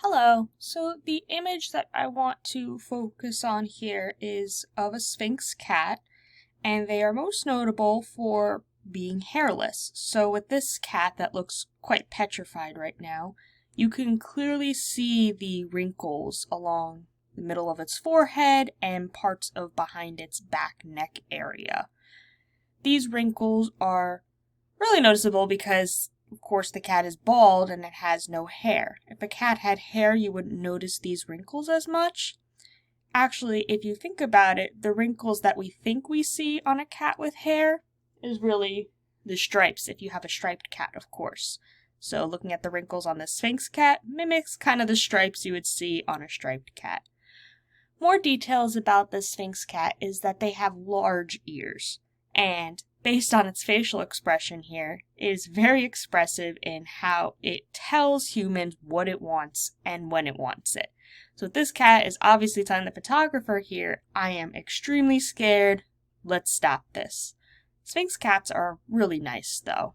Hello. So the image that I want to focus on here is of a Sphynx cat, and they are most notable for being hairless. So with this cat that looks quite petrified right now, you can clearly see the wrinkles along the middle of its forehead and parts of behind its back neck area. These wrinkles are really noticeable because of course, the cat is bald and it has no hair. If a cat had hair, you wouldn't notice these wrinkles as much. Actually, if you think about it, the wrinkles that we think we see on a cat with hair is really the stripes, if you have a striped cat, of course. So looking at the wrinkles on the Sphynx cat mimics kind of the stripes you would see on a striped cat. More details about the Sphynx cat is that they have large ears, and based on its facial expression here, it is very expressive in how it tells humans what it wants and when it wants it. So this cat is obviously telling the photographer here, I am extremely scared, let's stop this. Sphynx cats are really nice though.